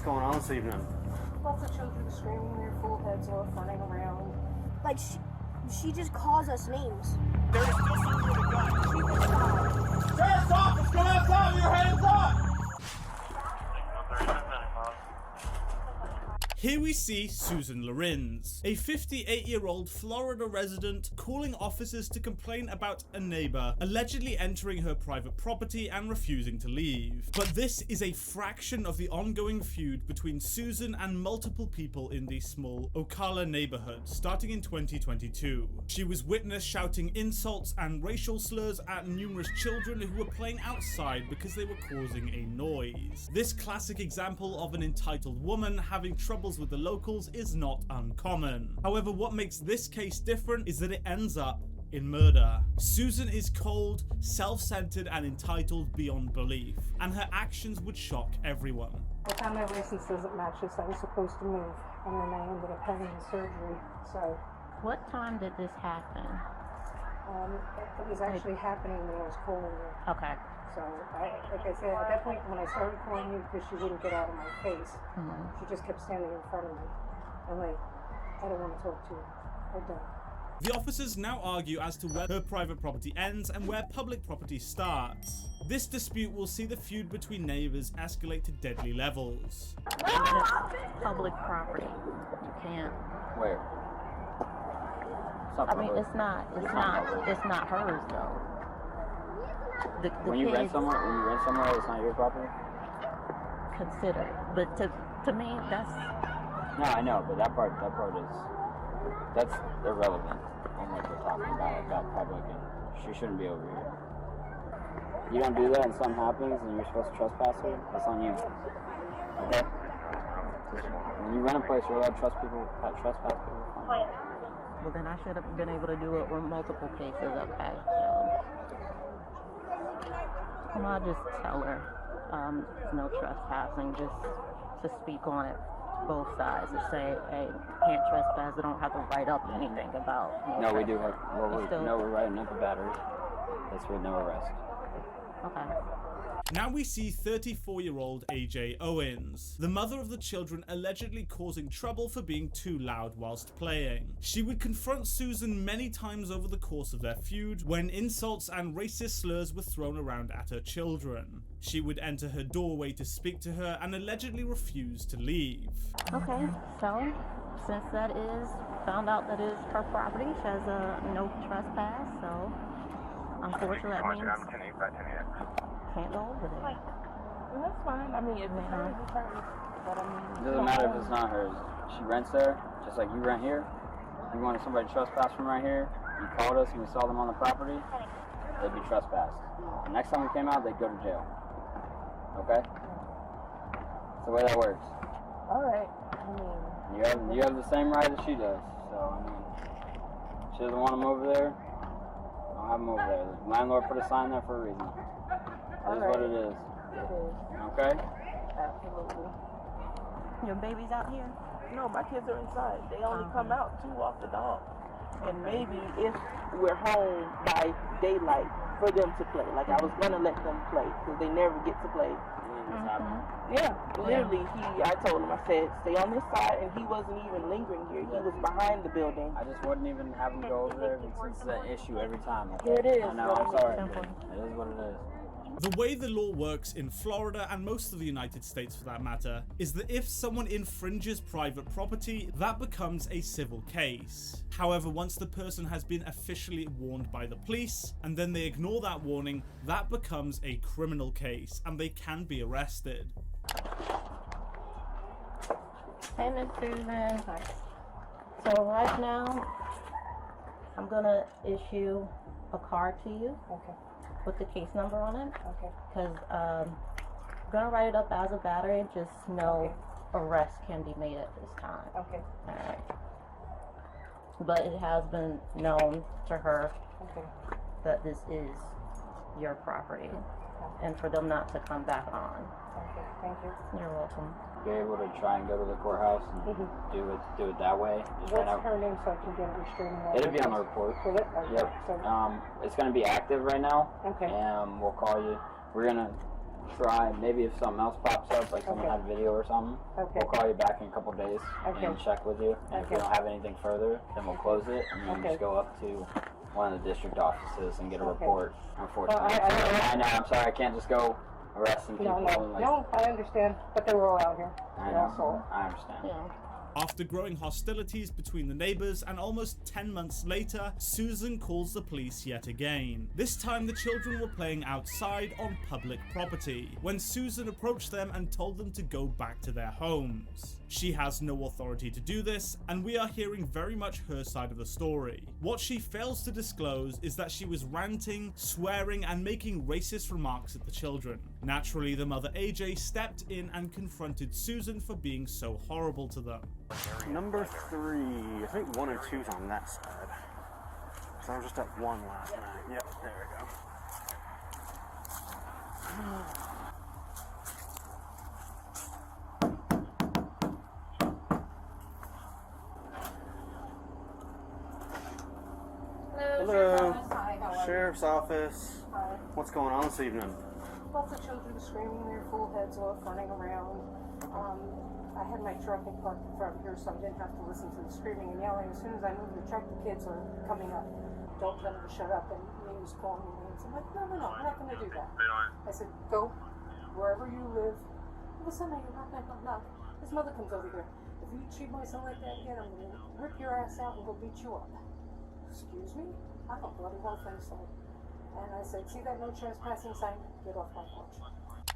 going on this evening? Lots of children screaming their full heads off, running around. Like, she just calls us names. There is still someone with a gun. She was shot. Sheriff's office, come outside with your hands up! Here we see Susan Lorenz, a 58-year-old Florida resident, calling officers to complain about a neighbor allegedly entering her private property and refusing to leave. But this is a fraction of the ongoing feud between Susan and multiple people in the small Ocala neighborhood starting in 2022. She was witnessed shouting insults and racial slurs at numerous children who were playing outside because they were causing a noise. This classic example of an entitled woman having trouble with the locals is not uncommon. However, what makes this case different is that it ends up in murder. Susan is cold, self-centered, and entitled beyond belief, and her actions would shock everyone. I found my license doesn't match this. I was supposed to move, and then I ended up having the surgery, so... What time did this happen? It was actually happening when I was calling you. Okay. So, like I said, at that point when I started calling you because she wouldn't get out of my face, she just kept standing in front of me. I'm like, I don't want to talk to you. I don't. The officers now argue as to where her private property ends and where public property starts. This dispute will see the feud between neighbors escalate to deadly levels. It's public property. You can't. Where? I mean, it's not hers though. When you rent somewhere, it's not your property. Consider, but to me, that's. No, I know, but that part that's irrelevant on what we're talking about public, and she shouldn't be over here. You don't do that, and something happens, and you're supposed to trespass her. That's on you. Okay. When you rent a place, you're allowed to trespass people. Fine. Well, then I should have been able to do it with multiple cases. Okay. So, I'll just tell her no trespassing, just to speak on it, both sides, to say, hey, can't trespass. I don't have to write up anything about. No, we do have. We're writing up a battery. That's with no arrest. Okay. Now we see 34-year-old AJ Owens, the mother of the children allegedly causing trouble for being too loud whilst playing. She would confront Susan many times over the course of their feud when insults and racist slurs were thrown around at her children. She would enter her doorway to speak to her and allegedly refuse to leave. Okay, so since found out that is her property, she has a no trespass, so unfortunately that means can't go over there. Well, that's fine. I mean, if it's hers, it's hers. But I mean, It doesn't matter if it's not hers. She rents there, just like you rent here. You wanted somebody to trespass from right here. You called us and we saw them on the property. They'd be trespassed. The next time we came out, they'd go to jail. Okay? That's the way that works. all right. I mean, You have the same right as she does. So I mean, she doesn't want them over there. Don't have them over there. The landlord put a sign there for a reason. It is what it is. it is. Okay? Absolutely. Your baby's out here? No, my kids are inside. They only come out to walk the dog. And maybe if we're home by daylight for them to play. Like I was gonna let them play because they never get to play. Yeah, literally. I told him. I said, stay on this side, and he wasn't even lingering here. He was behind the building. I just wouldn't even have him go over there because it's an issue every time. Okay? Here it is. I know. I'm sorry. It is what it is. The way the law works in Florida and most of the United States for that matter is that if someone infringes private property, that becomes a civil case. However, once the person has been officially warned by the police and then they ignore that warning, that becomes a criminal case and they can be arrested. Hey, Miss Susan. So right now, I'm gonna issue a card to you. Okay. With the case number on it. Okay. Because I'm gonna write it up as a battery, just no arrest can be made at this time. Okay. Alright. But it has been known to her that this is your property. And for them not to come back on. Okay, thank you. You're welcome. Be able to try and go to the courthouse and do it that way. Just What's her name so I can get a restraining order? It'll be on the report. Will it? Okay. Yep. So, It's going to be active right now. okay. We'll call you. We're going to try. Maybe if something else pops up, like someone had video or something, Okay. we'll call you back in a couple days and check with you. And if we don't have anything further, then we'll close it and then just go up to one of the district offices and get a report. Unfortunately, I know. I'm sorry. I can't just go arresting people. No, I understand. But they were all out here. I know. I understand. Yeah. After growing hostilities between the neighbors and almost 10 months later, Susan calls the police yet again. This time the children were playing outside on public property when Susan approached them and told them to go back to their homes. She has no authority to do this, and we are hearing very much her side of the story. What she fails to disclose is that she was ranting, swearing, and making racist remarks at the children. Naturally, the mother AJ stepped in and confronted Susan for being so horrible to them. Number 3, I think 1 and 2's on that side. So I was just at 1 last night. Yep, there we go. Hello. Hi, how are Sheriff's office. you? Hi. What's going on this evening? Lots of children screaming their full heads off, running around. I had my truck parked in front here, so I didn't have to listen to the screaming and yelling. As soon as I moved the truck, the kids are coming up. Don't tell them to shut up, and names calling me names. I'm like, no, we're not going to do that. I said, go wherever you live. Listen, you're not going to knock. His mother comes over here. If you treat my son like that again, I'm going to rip your ass out and go beat you up. Excuse me? I don't bloody well think so. And I said, see that no trespassing sign? Get off my porch.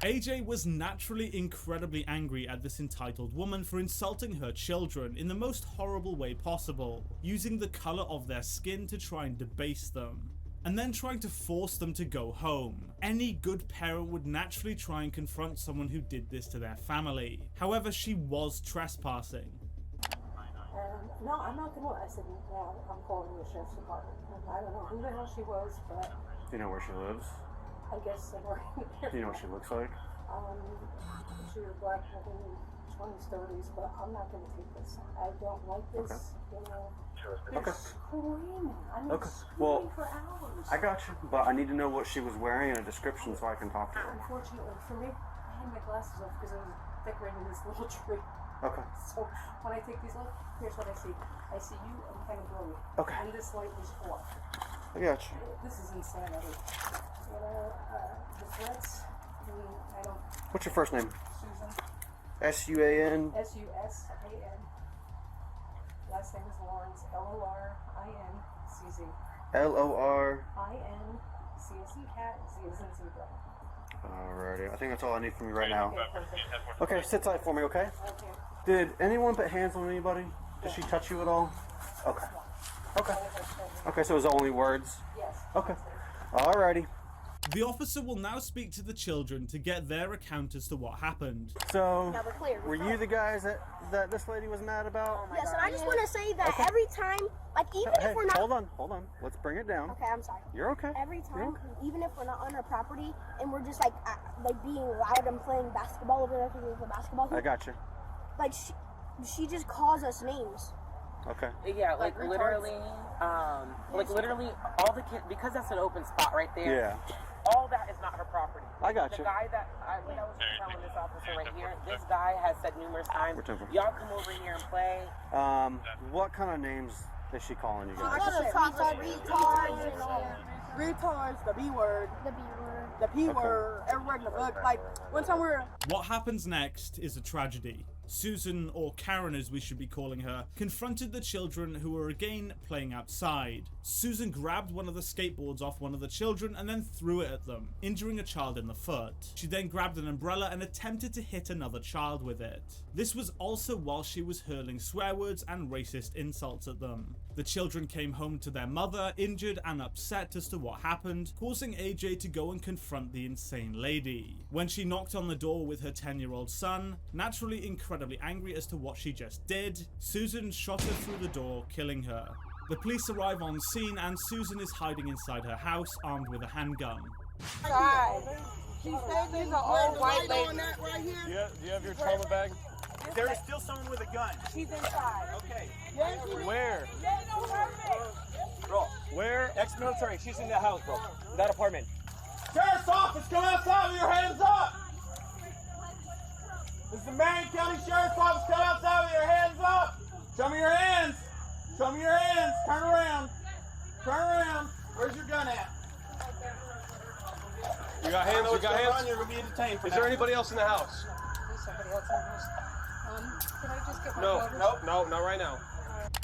AJ was naturally incredibly angry at this entitled woman for insulting her children in the most horrible way possible, using the color of their skin to try and debase them, and then trying to force them to go home. Any good parent would naturally try and confront someone who did this to their family. However, she was trespassing. No, I'm not going to. I said, no, I'm calling the sheriff's department. I don't know who the hell she was, but... Do you know where she lives? I guess somewhere in there. Do you know what she looks like? She was black, I think, 20s, 30s, but I'm not going to take this. I don't like this, you know. They're screaming. I mean, screaming for hours. I got you, but I need to know what she was wearing and a description so I can talk to her. Unfortunately for me, I had my glasses off because I was decorating this little tree. Okay. So when I take these off, here's what I see. I see you and kind of blurry. Okay. And this light is off. I got you. This is insanity. You know, the threats, I don't... What's your first name? Susan. S-U-A-N? S-U-S-A-N. Last name is Lawrence. L-O-R-I-N-C-Z. L-O-R... I-N-C as in cat, Z as in zebra. Alrighty, I think that's all I need from you right now. Okay, perfect. Okay, sit tight for me, okay? Okay. Did anyone put hands on anybody? Did she touch you at all? Okay. Okay. Okay, so it was only words? Yes. Okay. Alrighty. The officer will now speak to the children to get their account as to what happened. So, Now we're clear. were you the guys that this lady was mad about? Yes, and I just want to say that every time, like even Hey, if we're not. hold on. Let's bring it down. Okay, I'm sorry. You're okay. Every You're time, okay. even if we're not on our property and we're just like being loud and playing basketball over there because there's a basketball I hoop, got you. like she just calls us names. Okay. Yeah, like literally, literally all the kids, because that's an open spot right there. Yeah. All that is not her property. I got The you. guy that I was telling this officer right here, this guy has said numerous times, Whichever. y'all come over here and play. What kind of names is she calling you guys? Retards, the B word, the P word, everywhere in the book. Like one time we were. What happens next is a tragedy. Susan, or Karen as we should be calling her, confronted the children who were again playing outside. Susan grabbed one of the skateboards off one of the children and then threw it at them, injuring a child in the foot. She then grabbed an umbrella and attempted to hit another child with it. This was also while she was hurling swear words and racist insults at them. The children came home to their mother, injured and upset as to what happened, causing AJ to go and confront the insane lady. When she knocked on the door with her 10-year-old son, naturally incredibly angry as to what she just did, Susan shot her through the door, killing her. The police arrive on scene and Susan is hiding inside her house, armed with a handgun. She said there's an old white lady. Do you have your trauma bag? There is still someone with a gun. She's inside. Okay. Where? Bro. Where? Ex-military. She's in that house, bro. That apartment. Sheriff's office, come outside with your hands up! This is the Marion County Sheriff's Office. Come outside with your hands up. Show me your hands. Show me your hands. Turn around. Turn around. Where's your gun at? You got hands? You got hands? You're going to be detained. Is there anybody else in the house? There's somebody else in the house. Can I just get my No, not right now.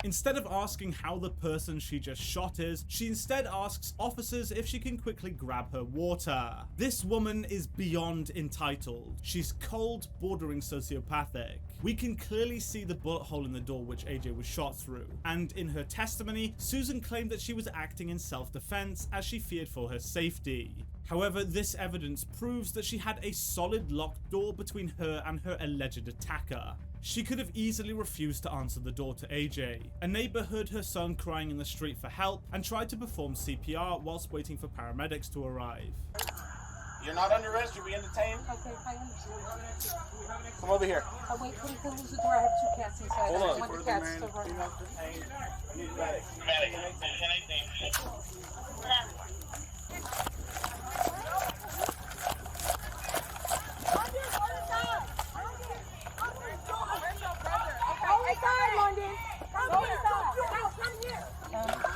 Instead of asking how the person she just shot is, she instead asks officers if she can quickly grab her water. This woman is beyond entitled. She's cold, bordering sociopathic. We can clearly see the bullet hole in the door which AJ was shot through. And in her testimony, Susan claimed that she was acting in self-defense as she feared for her safety. However, this evidence proves that she had a solid locked door between her and her alleged attacker. She could have easily refused to answer the door to AJ. A neighbor heard her son crying in the street for help and tried to perform CPR whilst waiting for paramedics to arrive. You're not under arrest. You're being detained. Okay, I understand. Come over here. Oh, wait, can you close the door? I have two cats inside. Hold I on. don't want the cats to run out.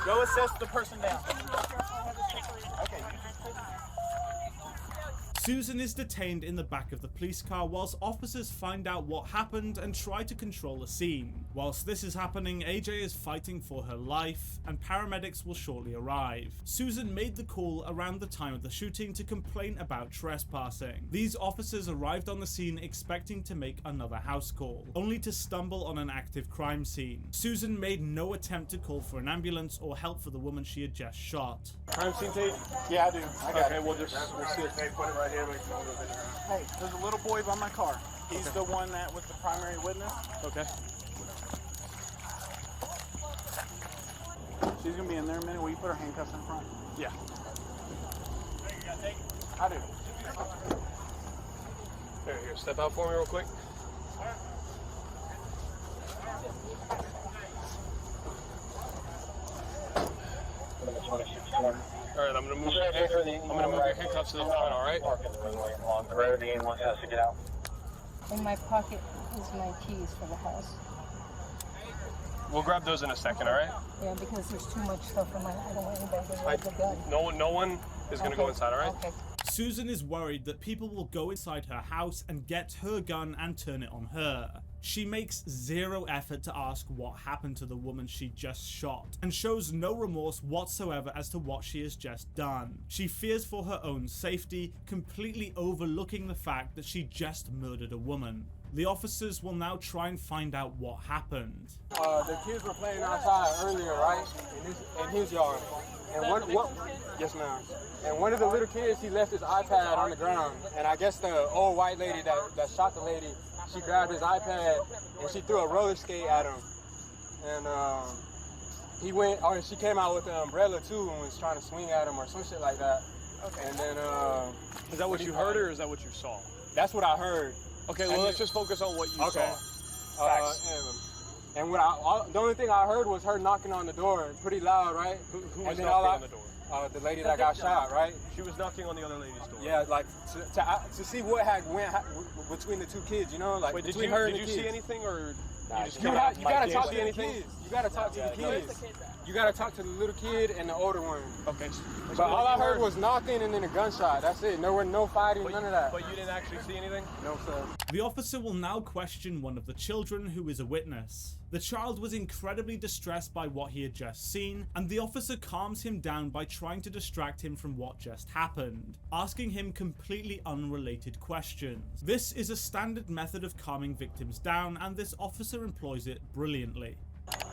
Go assess the person down. Susan is detained in the back of the police car whilst officers find out what happened and try to control the scene. Whilst this is happening, AJ is fighting for her life and paramedics will shortly arrive. Susan made the call around the time of the shooting to complain about trespassing. These officers arrived on the scene expecting to make another house call, only to stumble on an active crime scene. Susan made no attempt to call for an ambulance or help for the woman she had just shot. Crime scene tape? Yeah, I do. I got it. We'll see it. Put it right here. Hey, there's a little boy by my car. He's the one that was the primary witness. Okay. She's gonna be in there in a minute. Will you put her handcuffs in front? Yeah. I do. Here, step out for me real quick. All right, I'm gonna move your handcuffs to the front. All right. In my pocket is my keys for the house. We'll grab those in a second. All right. Yeah, because there's too much stuff in my. I don't want anybody to grab the gun. No one is gonna go inside. All right. Okay. Susan is worried that people will go inside her house and get her gun and turn it on her. She makes zero effort to ask what happened to the woman she just shot, and shows no remorse whatsoever as to what she has just done. She fears for her own safety, completely overlooking the fact that she just murdered a woman. The officers will now try and find out what happened. The kids were playing outside earlier, right? In his yard. And yes ma'am. And one of the little kids, he left his iPad on the ground. And I guess the old white lady that shot the lady, she grabbed his iPad and she threw a roller skate at him. And she came out with an umbrella too and was trying to swing at him or some shit like that. Okay. And then is that what you heard or is that what you saw? That's what I heard. Okay, well let's just focus on what you saw. And the only thing I heard was her knocking on the door pretty loud, right? Who was knocking on the door? The lady that got shot, right? She was knocking on the other lady's door. Yeah, like to see what went between the two kids, you know, like. Wait, between her and the kids. kids. See anything or? You gotta talk to the kids. You gotta talk to the kids. You gotta talk to the little kid and the older one. Okay. But all I heard was knocking and then a gunshot. That's it. No fighting, none of that. But you didn't actually see anything? No, sir. The officer will now question one of the children who is a witness. The child was incredibly distressed by what he had just seen, and the officer calms him down by trying to distract him from what just happened, asking him completely unrelated questions. This is a standard method of calming victims down, and this officer employs it brilliantly.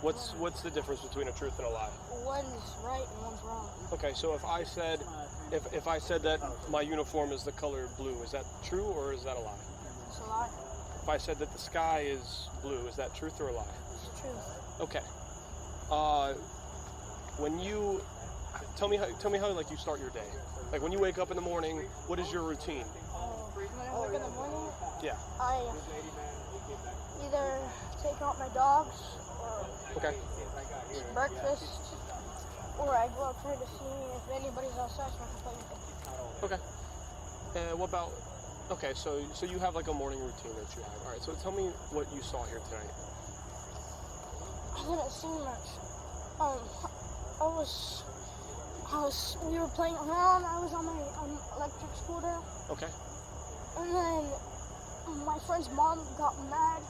What's the difference between a truth and a lie? One's right and one's wrong. Okay, so if I said that my uniform is the color blue, is that true or is that a lie? It's a lie. If I said that the sky is blue, is that truth or a lie? It's truth. Okay. When you tell me how like you start your day. Like when you wake up in the morning, what is your routine? When I wake up in the morning, yeah. I either take out my dogs or breakfast, or I go outside to see if anybody's outside so I can play with them. Okay. What about Okay, so you have like a morning routine that you have. All right, so tell me what you saw here tonight. I didn't see much. We were playing around. I was on my electric scooter. Okay. And then my friend's mom got mad.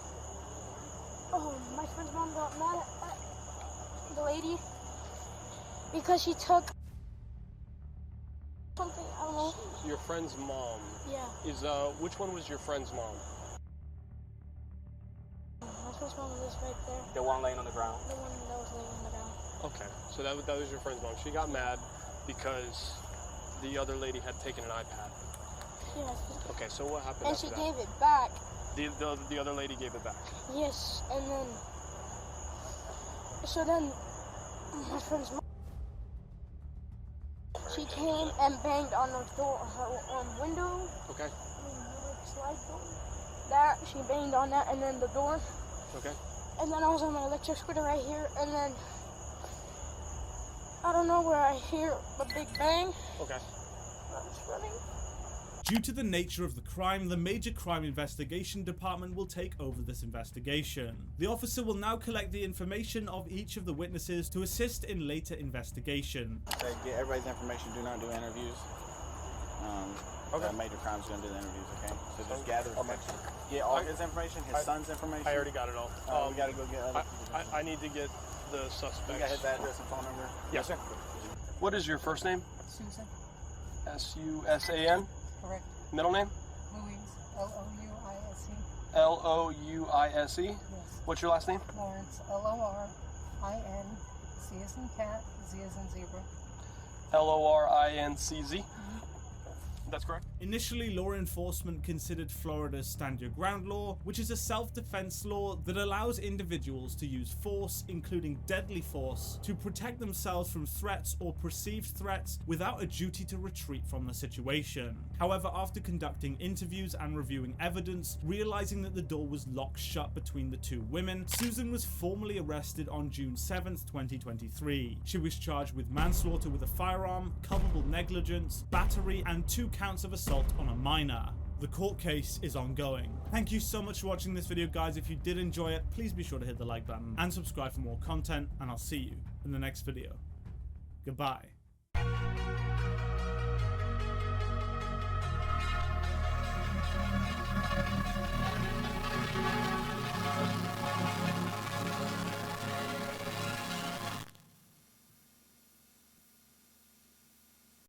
My friend's mom got mad at the lady because she took something, I don't know. Your friend's mom. Yeah. Is which one was your friend's mom? My friend's mom was right there. The one laying on the ground. The one that was laying on the ground. Okay, so that was your friend's mom. She got mad because the other lady had taken an iPad. Yes. Okay, so what happened And after she that? gave it back. The other lady gave it back. Yes, and then my friend's mom, she came and banged on the door, her window. Okay. Slide door. That she banged on that, and then the door. Okay. And then I was on my electric scooter right here, and then I don't know where I hear a big bang. Okay. I was running. Due to the nature of the crime, the Major Crime Investigation Department will take over this investigation. The officer will now collect the information of each of the witnesses to assist in later investigation. Okay, get everybody's information. Do not do interviews. Major Crime's gonna do the interviews, okay? So just gather information. Get all his information, his son's information. I already got it all. We gotta go get other people's I need to get the suspects. You got his address and phone number? Yes, sir. What is your first name? Susan. S-U-S-A-N? Correct. Middle name? Louise. L-O-U-I-S-E. L-O-U-I-S-E? Yes. What's your last name? Lawrence. L-O-R-I-N. C as in cat. Z as in zebra. L-O-R-I-N-C-Z? That's correct. Initially, law enforcement considered Florida's Stand Your Ground law, which is a self-defense law that allows individuals to use force, including deadly force, to protect themselves from threats or perceived threats without a duty to retreat from the situation. However, after conducting interviews and reviewing evidence, realizing that the door was locked shut between the two women, Susan was formally arrested on June 7th, 2023. She was charged with manslaughter with a firearm, culpable negligence, battery, and 2 counts of assault on a minor. The court case is ongoing. Thank you so much for watching this video, guys. If you did enjoy it, please be sure to hit the like button and subscribe for more content, and I'll see you in the next video. Goodbye.